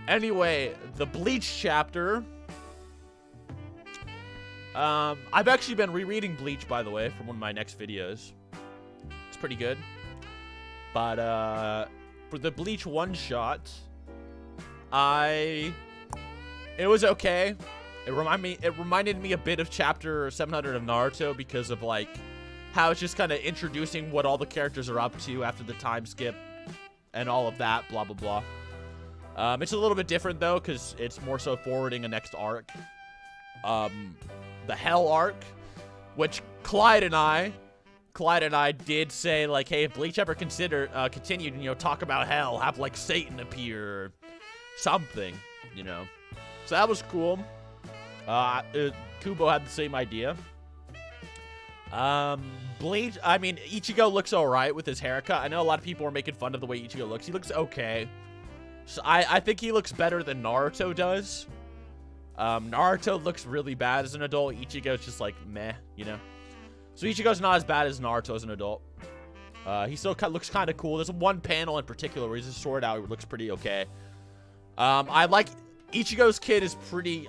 Anyway, the Bleach chapter. I've actually been rereading Bleach, by the way, for one of my next videos. It's pretty good. But, for the Bleach one-shot, it was okay. It reminded me a bit of Chapter 700 of Naruto because of, like, how it's just kind of introducing what all the characters are up to after the time skip and all of that, blah, blah, blah. It's a little bit different, though, because it's more so forwarding a next arc. The Hell arc, which Clyde and I did say, like, hey, if Bleach ever continued, you know, talk about Hell, have, like, Satan appear, or something, you know. So that was cool. Kubo had the same idea. Bleach, I mean, Ichigo looks alright with his haircut. I know a lot of people are making fun of the way Ichigo looks. He looks okay. So I think he looks better than Naruto does. Naruto looks really bad as an adult. Ichigo's just like, meh, you know? So Ichigo's not as bad as Naruto as an adult. He still looks kind of cool. There's one panel in particular where he's just sword out. It looks pretty okay. I like... Ichigo's kid is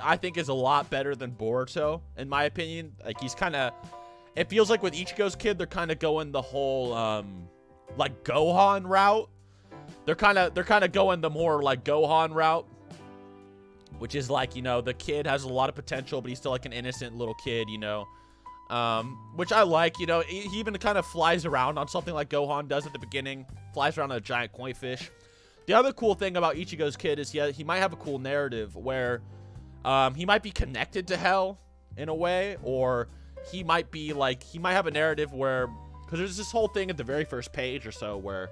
I think is a lot better than Boruto, in my opinion. Like, he's kind of... It feels like with Ichigo's kid, they're kind of going the whole, like, Gohan route. They're kind of going the more, like, Gohan route. Which is like, you know, the kid has a lot of potential, but he's still like an innocent little kid, you know. Which I like, you know. He even kind of flies around on something like Gohan does at the beginning. Flies around on a giant koi fish. The other cool thing about Ichigo's kid is he might have a cool narrative where he might be connected to Hell in a way. Or he might be like, he might have a narrative where, because there's this whole thing at the very first page or so where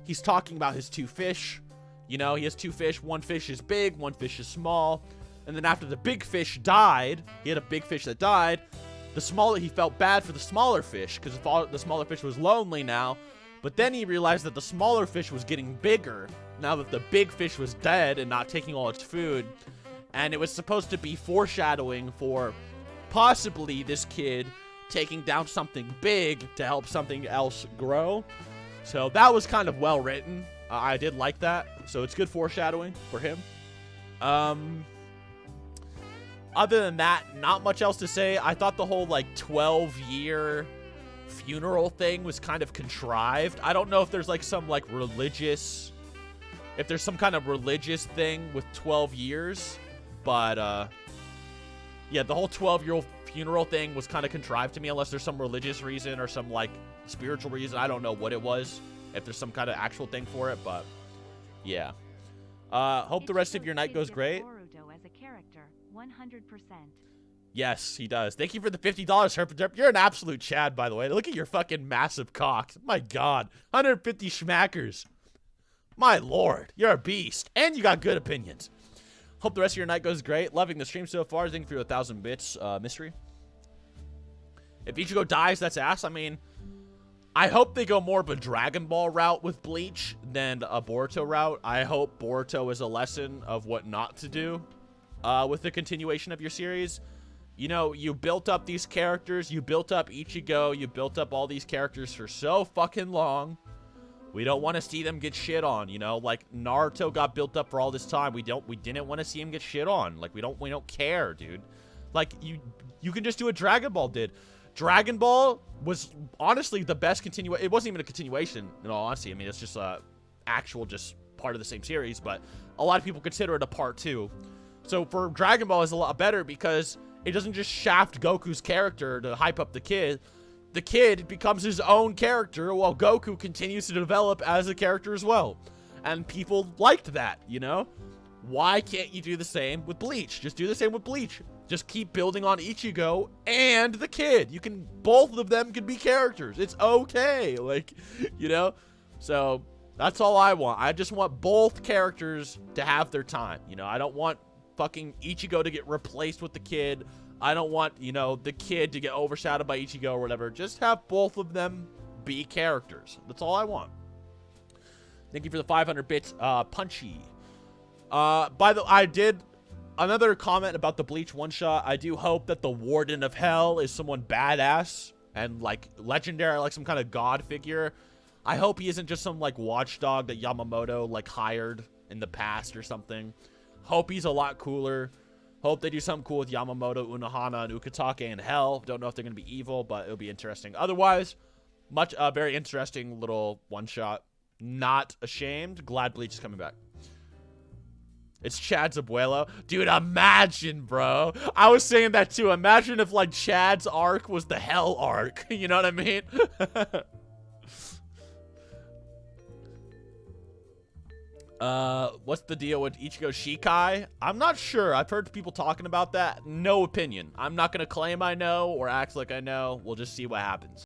he's talking about his two fish. You know, he has two fish. One fish is big, one fish is small. And then after the big fish died, he had a big fish that died. He felt bad for the smaller fish because the smaller fish was lonely now. But then he realized that the smaller fish was getting bigger now that the big fish was dead and not taking all its food. And it was supposed to be foreshadowing for possibly this kid taking down something big to help something else grow. So that was kind of well written. I did like that. So it's good foreshadowing for him. Other than that, not much else to say. I thought the whole, like, 12-year funeral thing was kind of contrived. I don't know if there's, like, some, like, religious... If there's some kind of religious thing with 12 years. But, yeah, the whole 12-year funeral thing was kind of contrived to me, unless there's some religious reason or some, like, spiritual reason. I don't know what it was. If there's some kind of actual thing for it, but yeah. Hope the rest of your night goes great. As a character, 100%. Yes, he does. Thank you for the $50, Herp. You're an absolute Chad, by the way. Look at your fucking massive cock. My God, 150 schmackers. My Lord, you're a beast, and you got good opinions. Hope the rest of your night goes great. Loving the stream so far. Thank you for 1,000 bits, mystery. If Ichigo dies, that's ass. I mean, I hope they go more of a Dragon Ball route with Bleach than a Boruto route. I hope Boruto is a lesson of what not to do with the continuation of your series. You know, you built up these characters. You built up Ichigo. You built up all these characters for so fucking long. We don't want to see them get shit on, you know? Like, Naruto got built up for all this time. We didn't want to see him get shit on. Like, we don't care, dude. Like, you can just do what Dragon Ball did. Dragon Ball was honestly the best continuation. It wasn't even a continuation, in all honesty. I mean, it's just actual just part of the same series, but a lot of people consider it a part 2. So for Dragon Ball is a lot better because it doesn't just shaft Goku's character to hype up the kid. The kid becomes his own character while Goku continues to develop as a character as well. And people liked that, you know? Why can't you do the same with Bleach? Just do the same with Bleach. Just keep building on Ichigo and the kid. Both of them can be characters. It's okay. Like, you know? So, that's all I want. I just want both characters to have their time. You know, I don't want fucking Ichigo to get replaced with the kid. I don't want, you know, the kid to get overshadowed by Ichigo or whatever. Just have both of them be characters. That's all I want. Thank you for the 500 bits, Punchy. I did another comment about the Bleach one-shot. I do hope that the Warden of Hell is someone badass and, like, legendary, like some kind of god figure. I hope he isn't just some, like, watchdog that Yamamoto, like, hired in the past or something. Hope he's a lot cooler. Hope they do something cool with Yamamoto, Unohana, and Ukitake and Hell. Don't know if they're going to be evil, but it'll be interesting. Otherwise, very interesting little one-shot. Not ashamed. Glad Bleach is coming back. It's Chad's abuelo. Dude, imagine, bro. I was saying that too. Imagine if, like, Chad's arc was the Hell arc. You know what I mean? What's the deal with Ichigo Shikai? I'm not sure. I've heard people talking about that. No opinion. I'm not going to claim I know or act like I know. We'll just see what happens.